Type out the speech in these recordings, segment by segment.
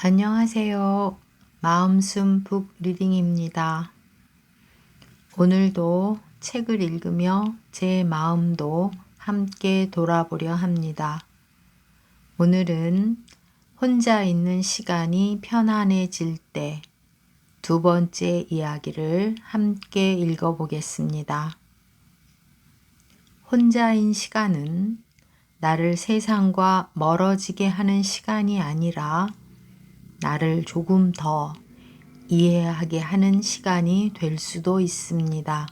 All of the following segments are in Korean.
안녕하세요. 마음숨 북 리딩입니다. 오늘도 책을 읽으며 제 마음도 함께 돌아보려 합니다. 오늘은 혼자 있는 시간이 편안해질 때 두 번째 이야기를 함께 읽어보겠습니다. 혼자인 시간은 나를 세상과 멀어지게 하는 시간이 아니라 나를 조금 더 이해하게 하는 시간이 될 수도 있습니다.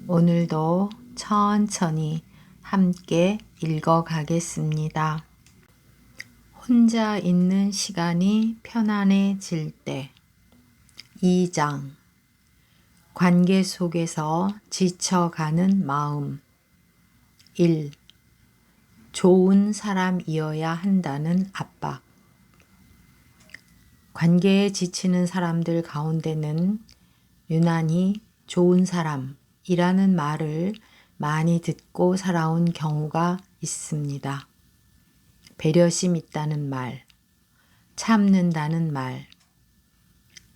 오늘도 천천히 함께 읽어가겠습니다. 혼자 있는 시간이 편안해질 때 2장 관계 속에서 지쳐가는 마음 1. 좋은 사람이어야 한다는 압박 관계에 지치는 사람들 가운데는 유난히 좋은 사람이라는 말을 많이 듣고 살아온 경우가 있습니다. 배려심 있다는 말, 참는다는 말,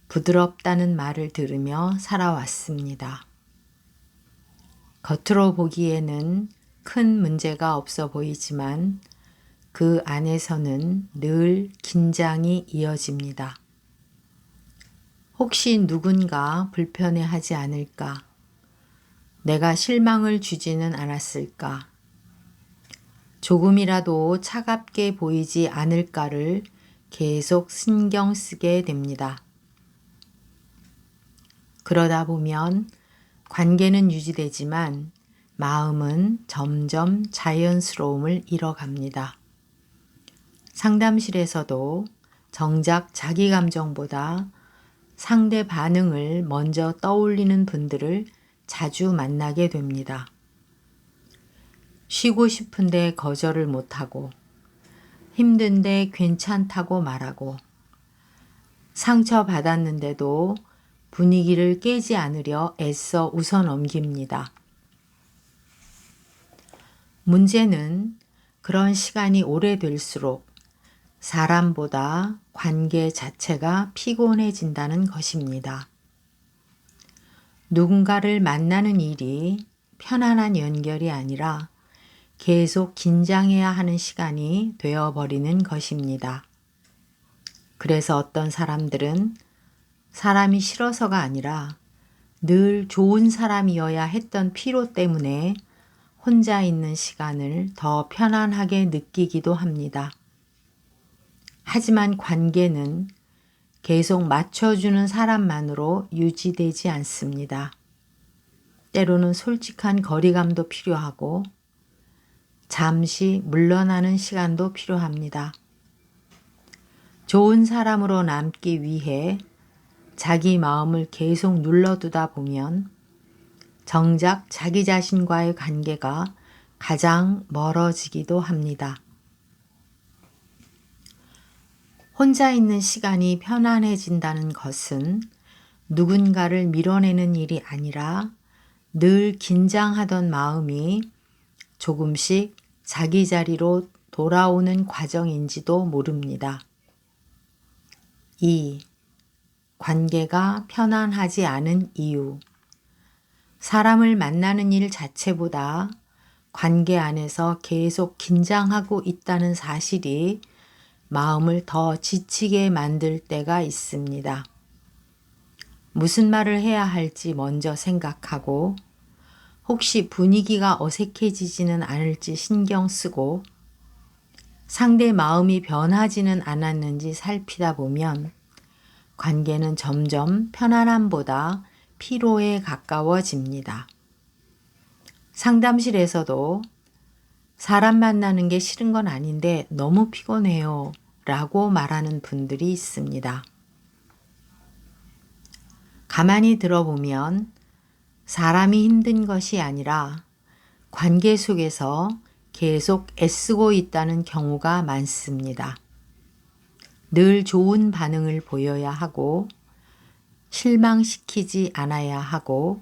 부드럽다는 말을 들으며 살아왔습니다. 겉으로 보기에는 큰 문제가 없어 보이지만 그 안에서는 늘 긴장이 이어집니다. 혹시 누군가 불편해하지 않을까? 내가 실망을 주지는 않았을까? 조금이라도 차갑게 보이지 않을까를 계속 신경 쓰게 됩니다. 그러다 보면 관계는 유지되지만 마음은 점점 자연스러움을 잃어갑니다. 상담실에서도 정작 자기 감정보다 상대 반응을 먼저 떠올리는 분들을 자주 만나게 됩니다. 쉬고 싶은데 거절을 못하고 힘든데 괜찮다고 말하고 상처받았는데도 분위기를 깨지 않으려 애써 웃어넘깁니다. 문제는 그런 시간이 오래될수록 사람보다 관계 자체가 피곤해진다는 것입니다. 누군가를 만나는 일이 편안한 연결이 아니라 계속 긴장해야 하는 시간이 되어버리는 것입니다. 그래서 어떤 사람들은 사람이 싫어서가 아니라 늘 좋은 사람이어야 했던 피로 때문에 혼자 있는 시간을 더 편안하게 느끼기도 합니다. 하지만 관계는 계속 맞춰주는 사람만으로 유지되지 않습니다. 때로는 솔직한 거리감도 필요하고 잠시 물러나는 시간도 필요합니다. 좋은 사람으로 남기 위해 자기 마음을 계속 눌러두다 보면 정작 자기 자신과의 관계가 가장 멀어지기도 합니다. 혼자 있는 시간이 편안해진다는 것은 누군가를 밀어내는 일이 아니라 늘 긴장하던 마음이 조금씩 자기 자리로 돌아오는 과정인지도 모릅니다. 2. 관계가 편안하지 않은 이유. 사람을 만나는 일 자체보다 관계 안에서 계속 긴장하고 있다는 사실이 마음을 더 지치게 만들 때가 있습니다. 무슨 말을 해야 할지 먼저 생각하고 혹시 분위기가 어색해지지는 않을지 신경 쓰고 상대 마음이 변하지는 않았는지 살피다 보면 관계는 점점 편안함보다 피로에 가까워집니다. 상담실에서도 사람 만나는 게 싫은 건 아닌데 너무 피곤해요 라고 말하는 분들이 있습니다. 가만히 들어보면 사람이 힘든 것이 아니라 관계 속에서 계속 애쓰고 있다는 경우가 많습니다. 늘 좋은 반응을 보여야 하고 실망시키지 않아야 하고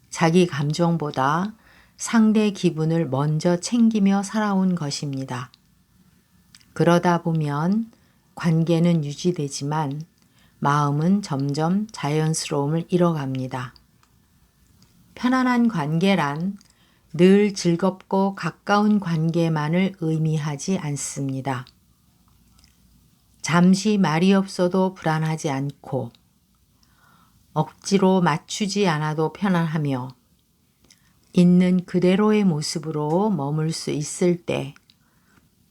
자기 감정보다 상대 기분을 먼저 챙기며 살아온 것입니다. 그러다 보면 관계는 유지되지만 마음은 점점 자연스러움을 잃어갑니다. 편안한 관계란 늘 즐겁고 가까운 관계만을 의미하지 않습니다. 잠시 말이 없어도 불안하지 않고 억지로 맞추지 않아도 편안하며 있는 그대로의 모습으로 머물 수 있을 때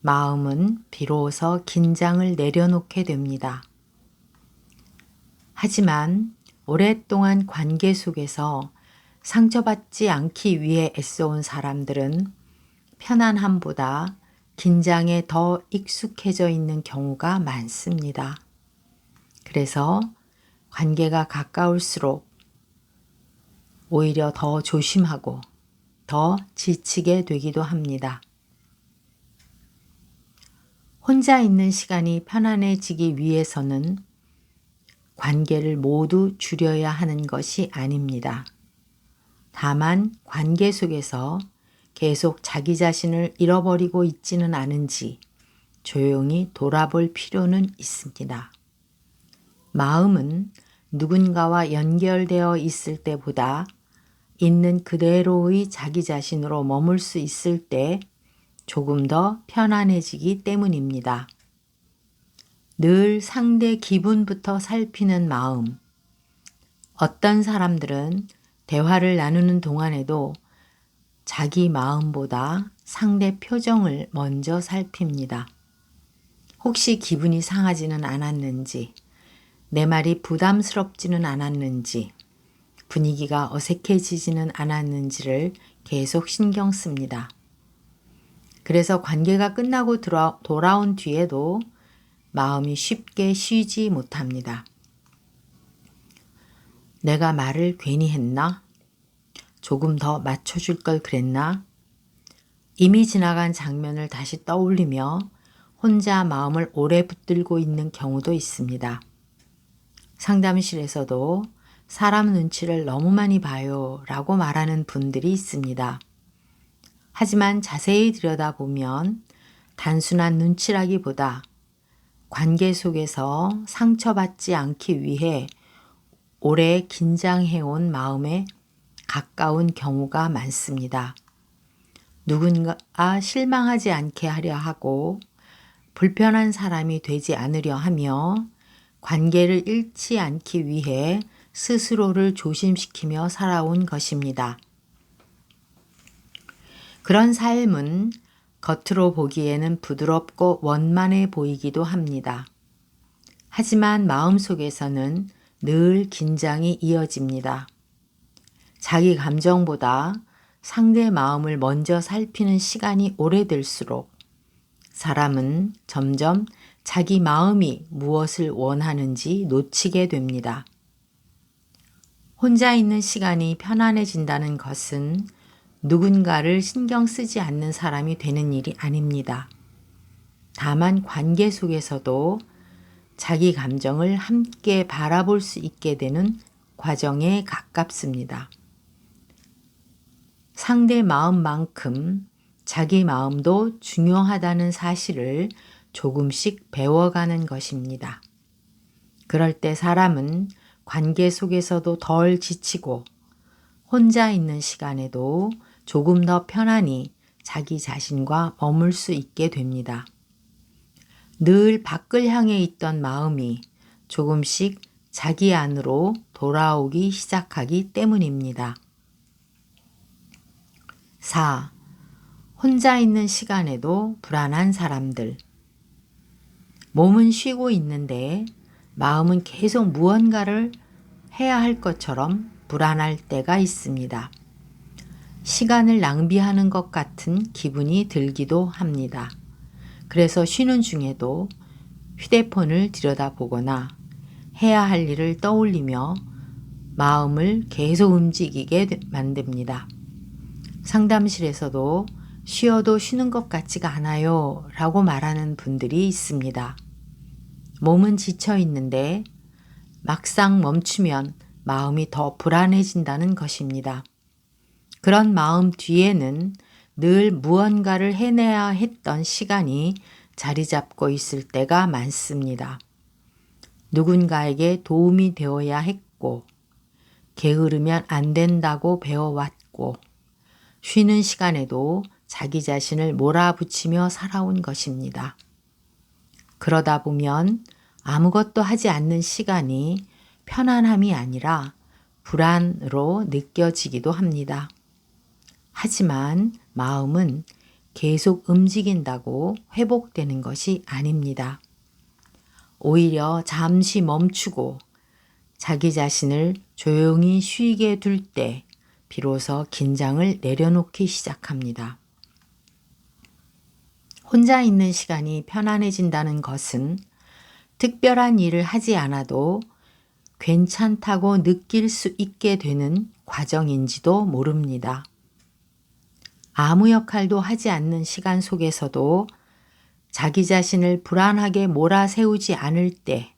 마음은 비로소 긴장을 내려놓게 됩니다. 하지만 오랫동안 관계 속에서 상처받지 않기 위해 애써온 사람들은 편안함보다 긴장에 더 익숙해져 있는 경우가 많습니다. 그래서 관계가 가까울수록 오히려 더 조심하고 더 지치게 되기도 합니다. 혼자 있는 시간이 편안해지기 위해서는 관계를 모두 줄여야 하는 것이 아닙니다. 다만 관계 속에서 계속 자기 자신을 잃어버리고 있지는 않은지 조용히 돌아볼 필요는 있습니다. 마음은 누군가와 연결되어 있을 때보다 있는 그대로의 자기 자신으로 머물 수 있을 때 조금 더 편안해지기 때문입니다. 늘 상대 기분부터 살피는 마음. 어떤 사람들은 대화를 나누는 동안에도 자기 마음보다 상대 표정을 먼저 살핍니다. 혹시 기분이 상하지는 않았는지, 내 말이 부담스럽지는 않았는지, 분위기가 어색해지지는 않았는지를 계속 신경 씁니다. 그래서 관계가 끝나고 돌아온 뒤에도 마음이 쉽게 쉬지 못합니다. 내가 말을 괜히 했나? 조금 더 맞춰줄 걸 그랬나? 이미 지나간 장면을 다시 떠올리며 혼자 마음을 오래 붙들고 있는 경우도 있습니다. 상담실에서도 사람 눈치를 너무 많이 봐요 라고 말하는 분들이 있습니다. 하지만 자세히 들여다보면 단순한 눈치라기보다 관계 속에서 상처받지 않기 위해 오래 긴장해온 마음에 가까운 경우가 많습니다. 누군가 실망하지 않게 하려 하고 불편한 사람이 되지 않으려 하며 관계를 잃지 않기 위해 스스로를 조심시키며 살아온 것입니다. 그런 삶은 겉으로 보기에는 부드럽고 원만해 보이기도 합니다. 하지만 마음속에서는 늘 긴장이 이어집니다. 자기 감정보다 상대 마음을 먼저 살피는 시간이 오래될수록 사람은 점점 자기 마음이 무엇을 원하는지 놓치게 됩니다. 혼자 있는 시간이 편안해진다는 것은 누군가를 신경 쓰지 않는 사람이 되는 일이 아닙니다. 다만 관계 속에서도 자기 감정을 함께 바라볼 수 있게 되는 과정에 가깝습니다. 상대 마음만큼 자기 마음도 중요하다는 사실을 조금씩 배워가는 것입니다. 그럴 때 사람은 관계 속에서도 덜 지치고 혼자 있는 시간에도 조금 더 편안히 자기 자신과 머물 수 있게 됩니다. 늘 밖을 향해 있던 마음이 조금씩 자기 안으로 돌아오기 시작하기 때문입니다. 4. 혼자 있는 시간에도 불안한 사람들. 몸은 쉬고 있는데 마음은 계속 무언가를 해야 할 것처럼 불안할 때가 있습니다. 시간을 낭비하는 것 같은 기분이 들기도 합니다. 그래서 쉬는 중에도 휴대폰을 들여다보거나 해야 할 일을 떠올리며 마음을 계속 움직이게 만듭니다. 상담실에서도 쉬어도 쉬는 것 같지가 않아요 라고 말하는 분들이 있습니다. 몸은 지쳐 있는데 막상 멈추면 마음이 더 불안해진다는 것입니다. 그런 마음 뒤에는 늘 무언가를 해내야 했던 시간이 자리 잡고 있을 때가 많습니다. 누군가에게 도움이 되어야 했고, 게으르면 안 된다고 배워왔고, 쉬는 시간에도 자기 자신을 몰아붙이며 살아온 것입니다. 그러다 보면 아무것도 하지 않는 시간이 편안함이 아니라 불안으로 느껴지기도 합니다. 하지만 마음은 계속 움직인다고 회복되는 것이 아닙니다. 오히려 잠시 멈추고 자기 자신을 조용히 쉬게 둘 때 비로소 긴장을 내려놓기 시작합니다. 혼자 있는 시간이 편안해진다는 것은 특별한 일을 하지 않아도 괜찮다고 느낄 수 있게 되는 과정인지도 모릅니다. 아무 역할도 하지 않는 시간 속에서도 자기 자신을 불안하게 몰아세우지 않을 때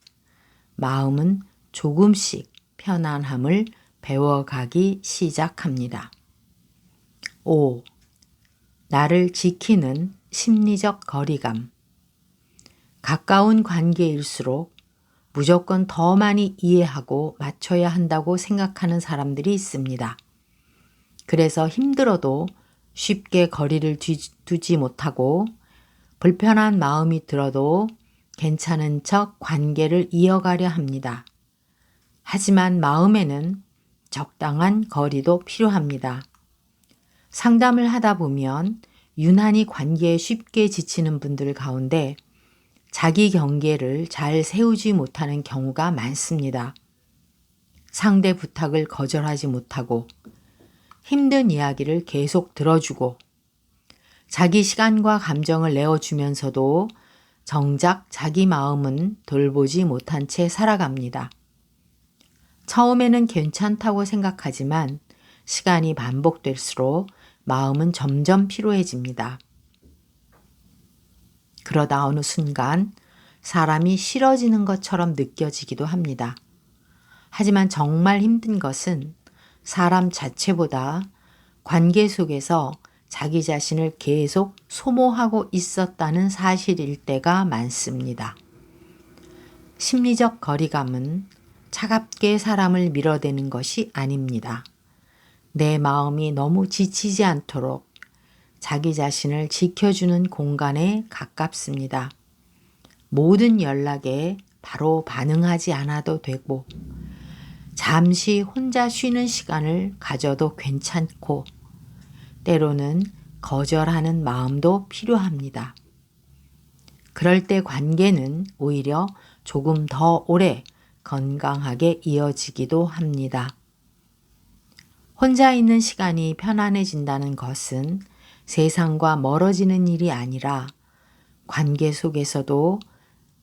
마음은 조금씩 편안함을 배워가기 시작합니다. 5. 나를 지키는 심리적 거리감. 가까운 관계일수록 무조건 더 많이 이해하고 맞춰야 한다고 생각하는 사람들이 있습니다. 그래서 힘들어도 쉽게 거리를 두지 못하고 불편한 마음이 들어도 괜찮은 척 관계를 이어가려 합니다. 하지만 마음에는 적당한 거리도 필요합니다. 상담을 하다 보면 유난히 관계에 쉽게 지치는 분들 가운데 자기 경계를 잘 세우지 못하는 경우가 많습니다. 상대 부탁을 거절하지 못하고 힘든 이야기를 계속 들어주고 자기 시간과 감정을 내어주면서도 정작 자기 마음은 돌보지 못한 채 살아갑니다. 처음에는 괜찮다고 생각하지만 시간이 반복될수록 마음은 점점 피로해집니다. 그러다 어느 순간 사람이 싫어지는 것처럼 느껴지기도 합니다. 하지만 정말 힘든 것은 사람 자체보다 관계 속에서 자기 자신을 계속 소모하고 있었다는 사실일 때가 많습니다. 심리적 거리감은 차갑게 사람을 밀어대는 것이 아닙니다. 내 마음이 너무 지치지 않도록 자기 자신을 지켜주는 공간에 가깝습니다. 모든 연락에 바로 반응하지 않아도 되고 잠시 혼자 쉬는 시간을 가져도 괜찮고 때로는 거절하는 마음도 필요합니다. 그럴 때 관계는 오히려 조금 더 오래 건강하게 이어지기도 합니다. 혼자 있는 시간이 편안해진다는 것은 세상과 멀어지는 일이 아니라 관계 속에서도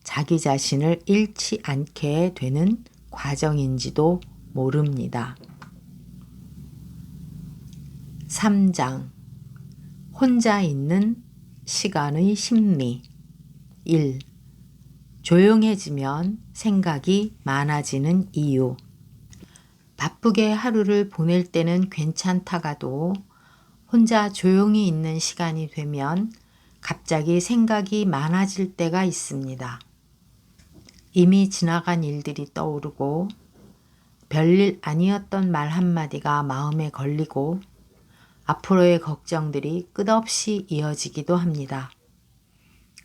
자기 자신을 잃지 않게 되는 과정인지도 모릅니다. 3장 혼자 있는 시간의 심리 1. 조용해지면 생각이 많아지는 이유. 바쁘게 하루를 보낼 때는 괜찮다가도 혼자 조용히 있는 시간이 되면 갑자기 생각이 많아질 때가 있습니다. 이미 지나간 일들이 떠오르고 별일 아니었던 말 한마디가 마음에 걸리고 앞으로의 걱정들이 끝없이 이어지기도 합니다.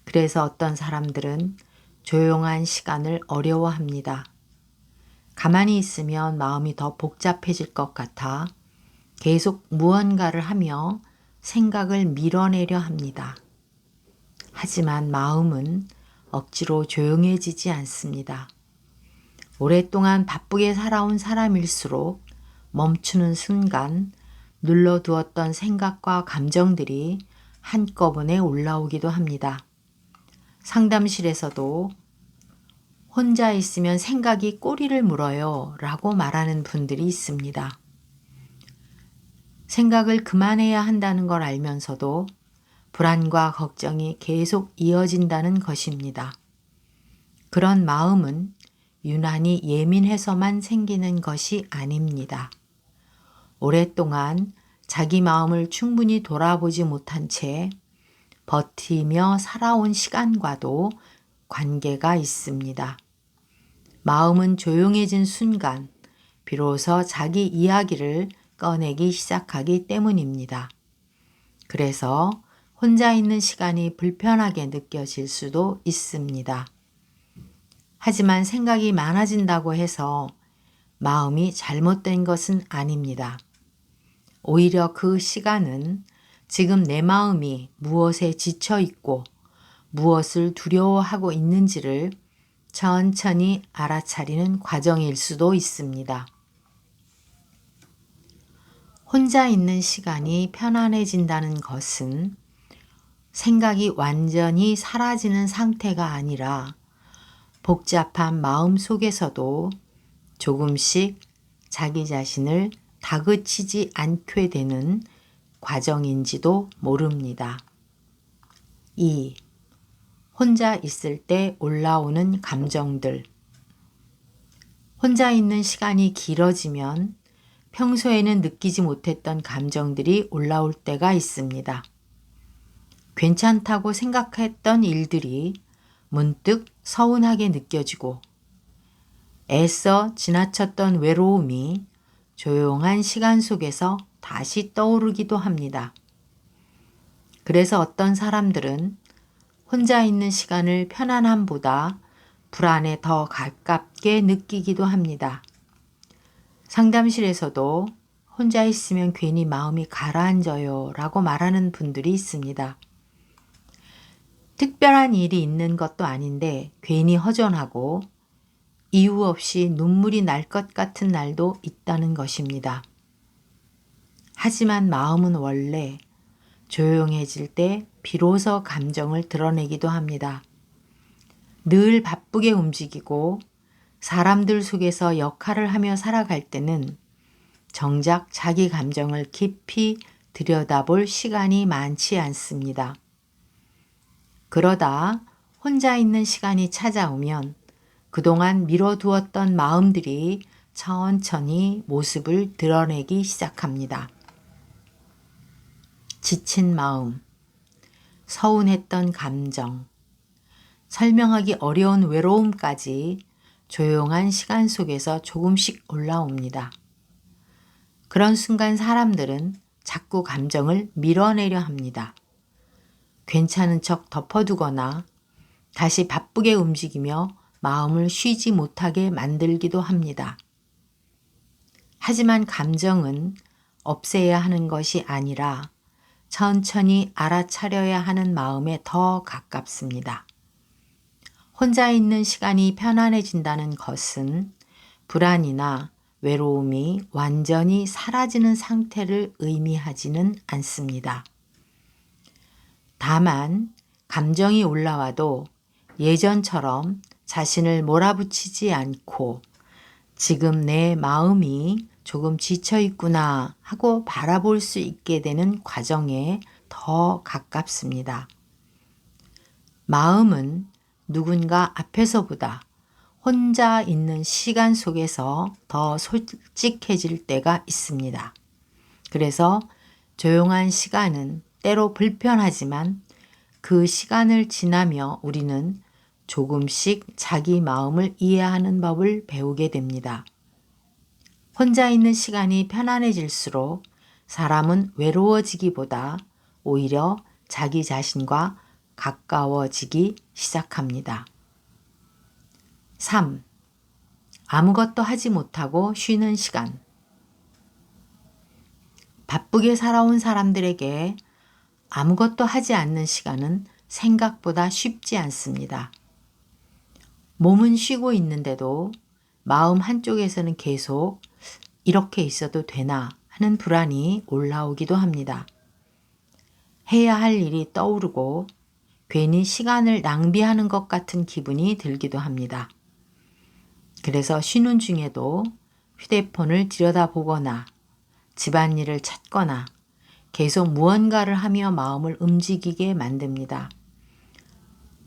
그래서 어떤 사람들은 조용한 시간을 어려워합니다. 가만히 있으면 마음이 더 복잡해질 것 같아 계속 무언가를 하며 생각을 밀어내려 합니다. 하지만 마음은 억지로 조용해지지 않습니다. 오랫동안 바쁘게 살아온 사람일수록 멈추는 순간 눌러두었던 생각과 감정들이 한꺼번에 올라오기도 합니다. 상담실에서도 혼자 있으면 생각이 꼬리를 물어요 라고 말하는 분들이 있습니다. 생각을 그만해야 한다는 걸 알면서도 불안과 걱정이 계속 이어진다는 것입니다. 그런 마음은 유난히 예민해서만 생기는 것이 아닙니다. 오랫동안 자기 마음을 충분히 돌아보지 못한 채 버티며 살아온 시간과도 관계가 있습니다. 마음은 조용해진 순간 비로소 자기 이야기를 꺼내기 시작하기 때문입니다. 그래서 혼자 있는 시간이 불편하게 느껴질 수도 있습니다. 하지만 생각이 많아진다고 해서 마음이 잘못된 것은 아닙니다. 오히려 그 시간은 지금 내 마음이 무엇에 지쳐 있고 무엇을 두려워하고 있는지를 천천히 알아차리는 과정일 수도 있습니다. 혼자 있는 시간이 편안해진다는 것은 생각이 완전히 사라지는 상태가 아니라 복잡한 마음 속에서도 조금씩 자기 자신을 다그치지 않게 되는 과정인지도 모릅니다. 2. 혼자 있을 때 올라오는 감정들. 혼자 있는 시간이 길어지면 평소에는 느끼지 못했던 감정들이 올라올 때가 있습니다. 괜찮다고 생각했던 일들이 문득 서운하게 느껴지고 애써 지나쳤던 외로움이 조용한 시간 속에서 다시 떠오르기도 합니다. 그래서 어떤 사람들은 혼자 있는 시간을 편안함보다 불안에 더 가깝게 느끼기도 합니다. 상담실에서도 혼자 있으면 괜히 마음이 가라앉아요 라고 말하는 분들이 있습니다. 특별한 일이 있는 것도 아닌데 괜히 허전하고 이유 없이 눈물이 날 것 같은 날도 있다는 것입니다. 하지만 마음은 원래 조용해질 때 비로소 감정을 드러내기도 합니다. 늘 바쁘게 움직이고 사람들 속에서 역할을 하며 살아갈 때는 정작 자기 감정을 깊이 들여다볼 시간이 많지 않습니다. 그러다 혼자 있는 시간이 찾아오면 그동안 미뤄두었던 마음들이 천천히 모습을 드러내기 시작합니다. 지친 마음, 서운했던 감정, 설명하기 어려운 외로움까지 조용한 시간 속에서 조금씩 올라옵니다. 그런 순간 사람들은 자꾸 감정을 밀어내려 합니다. 괜찮은 척 덮어두거나 다시 바쁘게 움직이며 마음을 쉬지 못하게 만들기도 합니다. 하지만 감정은 없애야 하는 것이 아니라 천천히 알아차려야 하는 마음에 더 가깝습니다. 혼자 있는 시간이 편안해진다는 것은 불안이나 외로움이 완전히 사라지는 상태를 의미하지는 않습니다. 다만 감정이 올라와도 예전처럼 자신을 몰아붙이지 않고 지금 내 마음이 조금 지쳐 있구나 하고 바라볼 수 있게 되는 과정에 더 가깝습니다. 마음은 누군가 앞에서보다 혼자 있는 시간 속에서 더 솔직해질 때가 있습니다. 그래서 조용한 시간은 때로 불편하지만 그 시간을 지나며 우리는 조금씩 자기 마음을 이해하는 법을 배우게 됩니다. 혼자 있는 시간이 편안해질수록 사람은 외로워지기보다 오히려 자기 자신과 가까워지기 시작합니다. 3. 아무것도 하지 못하고 쉬는 시간. 바쁘게 살아온 사람들에게 아무것도 하지 않는 시간은 생각보다 쉽지 않습니다. 몸은 쉬고 있는데도 마음 한쪽에서는 계속 이렇게 있어도 되나 하는 불안이 올라오기도 합니다. 해야 할 일이 떠오르고 괜히 시간을 낭비하는 것 같은 기분이 들기도 합니다. 그래서 쉬는 중에도 휴대폰을 들여다보거나 집안일을 찾거나 계속 무언가를 하며 마음을 움직이게 만듭니다.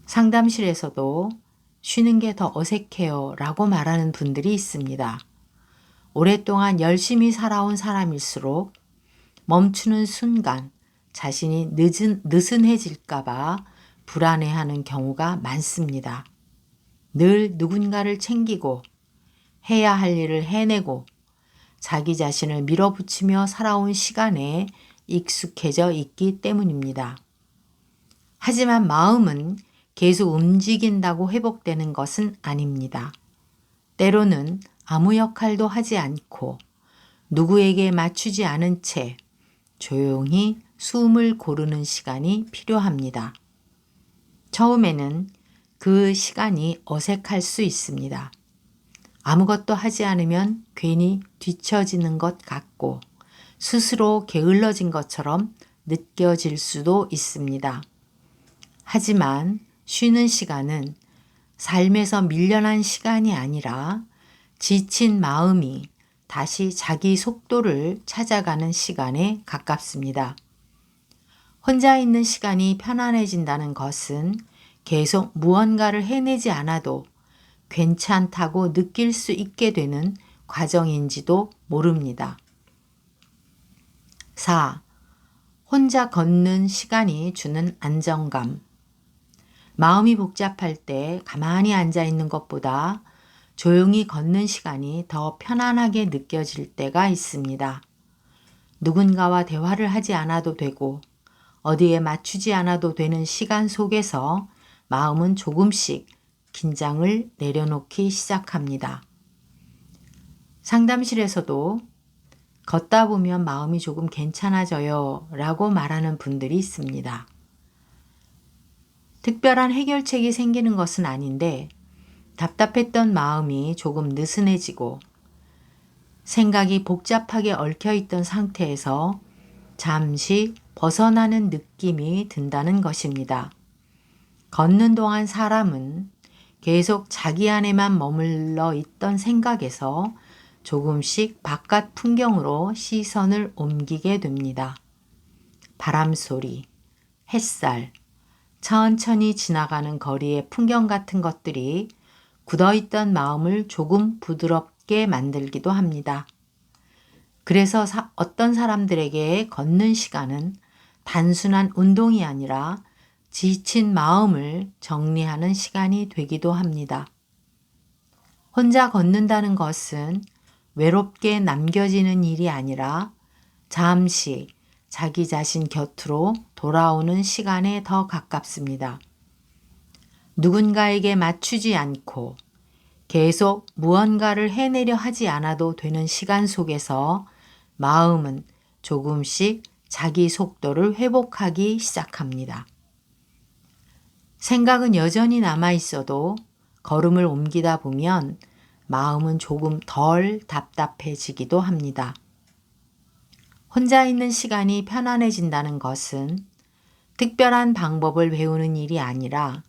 상담실에서도 쉬는 게 더 어색해요 라고 말하는 분들이 있습니다. 오랫동안 열심히 살아온 사람일수록 멈추는 순간 자신이 느슨해질까봐 불안해하는 경우가 많습니다. 늘 누군가를 챙기고 해야 할 일을 해내고 자기 자신을 밀어붙이며 살아온 시간에 익숙해져 있기 때문입니다. 하지만 마음은 계속 움직인다고 회복되는 것은 아닙니다. 때로는 아무 역할도 하지 않고 누구에게 맞추지 않은 채 조용히 숨을 고르는 시간이 필요합니다. 처음에는 그 시간이 어색할 수 있습니다. 아무것도 하지 않으면 괜히 뒤처지는 것 같고 스스로 게을러진 것처럼 느껴질 수도 있습니다. 하지만 쉬는 시간은 삶에서 밀려난 시간이 아니라 지친 마음이 다시 자기 속도를 찾아가는 시간에 가깝습니다. 혼자 있는 시간이 편안해진다는 것은 계속 무언가를 해내지 않아도 괜찮다고 느낄 수 있게 되는 과정인지도 모릅니다. 4. 혼자 걷는 시간이 주는 안정감. 마음이 복잡할 때 가만히 앉아 있는 것보다 조용히 걷는 시간이 더 편안하게 느껴질 때가 있습니다. 누군가와 대화를 하지 않아도 되고 어디에 맞추지 않아도 되는 시간 속에서 마음은 조금씩 긴장을 내려놓기 시작합니다. 상담실에서도 걷다 보면 마음이 조금 괜찮아져요 라고 말하는 분들이 있습니다. 특별한 해결책이 생기는 것은 아닌데 답답했던 마음이 조금 느슨해지고 생각이 복잡하게 얽혀있던 상태에서 잠시 벗어나는 느낌이 든다는 것입니다. 걷는 동안 사람은 계속 자기 안에만 머물러 있던 생각에서 조금씩 바깥 풍경으로 시선을 옮기게 됩니다. 바람 소리, 햇살, 천천히 지나가는 거리의 풍경 같은 것들이 굳어있던 마음을 조금 부드럽게 만들기도 합니다. 그래서 어떤 사람들에게 걷는 시간은 단순한 운동이 아니라 지친 마음을 정리하는 시간이 되기도 합니다. 혼자 걷는다는 것은 외롭게 남겨지는 일이 아니라 잠시 자기 자신 곁으로 돌아오는 시간에 더 가깝습니다. 누군가에게 맞추지 않고 계속 무언가를 해내려 하지 않아도 되는 시간 속에서 마음은 조금씩 자기 속도를 회복하기 시작합니다. 생각은 여전히 남아 있어도 걸음을 옮기다 보면 마음은 조금 덜 답답해지기도 합니다. 혼자 있는 시간이 편안해진다는 것은 특별한 방법을 배우는 일이 아니라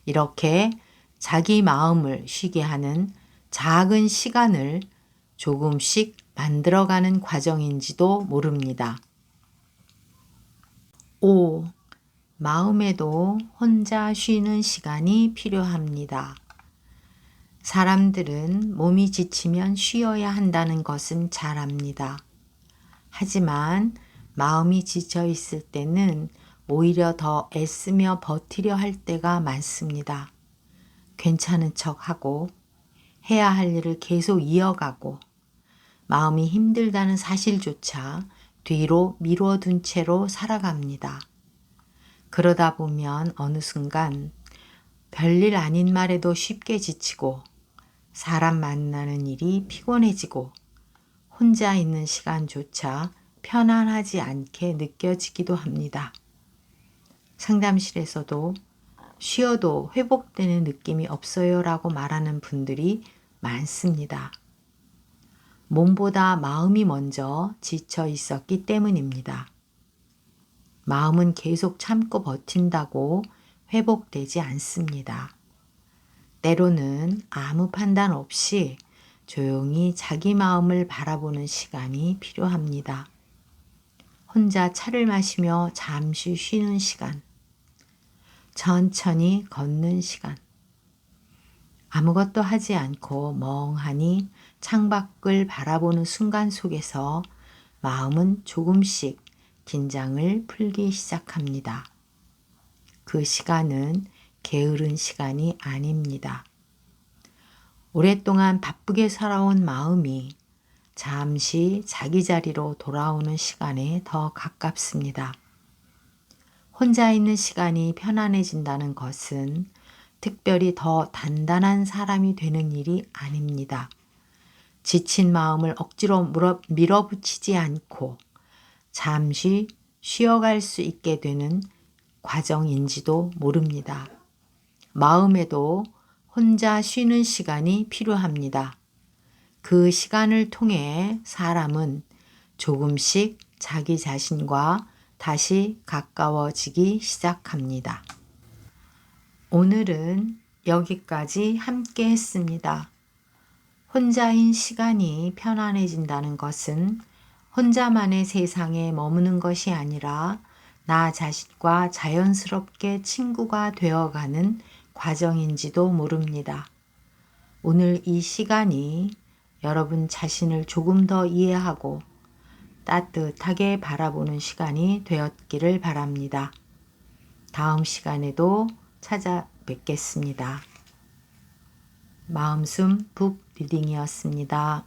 이렇게 자기 마음을 쉬게 하는 작은 시간을 조금씩 만들어가는 과정인지도 모릅니다. 5. 마음에도 혼자 쉬는 시간이 필요합니다. 사람들은 몸이 지치면 쉬어야 한다는 것은 잘 압니다. 하지만 마음이 지쳐 있을 때는 오히려 더 애쓰며 버티려 할 때가 많습니다. 괜찮은 척하고 해야 할 일을 계속 이어가고 마음이 힘들다는 사실조차 뒤로 미뤄둔 채로 살아갑니다. 그러다 보면 어느 순간 별일 아닌 말에도 쉽게 지치고 사람 만나는 일이 피곤해지고 혼자 있는 시간조차 편안하지 않게 느껴지기도 합니다. 상담실에서도 쉬어도 회복되는 느낌이 없어요 라고 말하는 분들이 많습니다. 몸보다 마음이 먼저 지쳐 있었기 때문입니다. 마음은 계속 참고 버틴다고 회복되지 않습니다. 때로는 아무 판단 없이 조용히 자기 마음을 바라보는 시간이 필요합니다. 혼자 차를 마시며 잠시 쉬는 시간, 천천히 걷는 시간, 아무것도 하지 않고 멍하니 창밖을 바라보는 순간 속에서 마음은 조금씩 긴장을 풀기 시작합니다. 그 시간은 게으른 시간이 아닙니다. 오랫동안 바쁘게 살아온 마음이 잠시 자기 자리로 돌아오는 시간에 더 가깝습니다. 혼자 있는 시간이 편안해진다는 것은 특별히 더 단단한 사람이 되는 일이 아닙니다. 지친 마음을 억지로 밀어붙이지 않고 잠시 쉬어갈 수 있게 되는 과정인지도 모릅니다. 마음에도 혼자 쉬는 시간이 필요합니다. 그 시간을 통해 사람은 조금씩 자기 자신과 다시 가까워지기 시작합니다. 오늘은 여기까지 함께 했습니다. 혼자인 시간이 편안해진다는 것은 혼자만의 세상에 머무는 것이 아니라 나 자신과 자연스럽게 친구가 되어가는 과정인지도 모릅니다. 오늘 이 시간이 여러분 자신을 조금 더 이해하고 따뜻하게 바라보는 시간이 되었기를 바랍니다. 다음 시간에도 찾아뵙겠습니다. 마음숨 북 리딩이었습니다.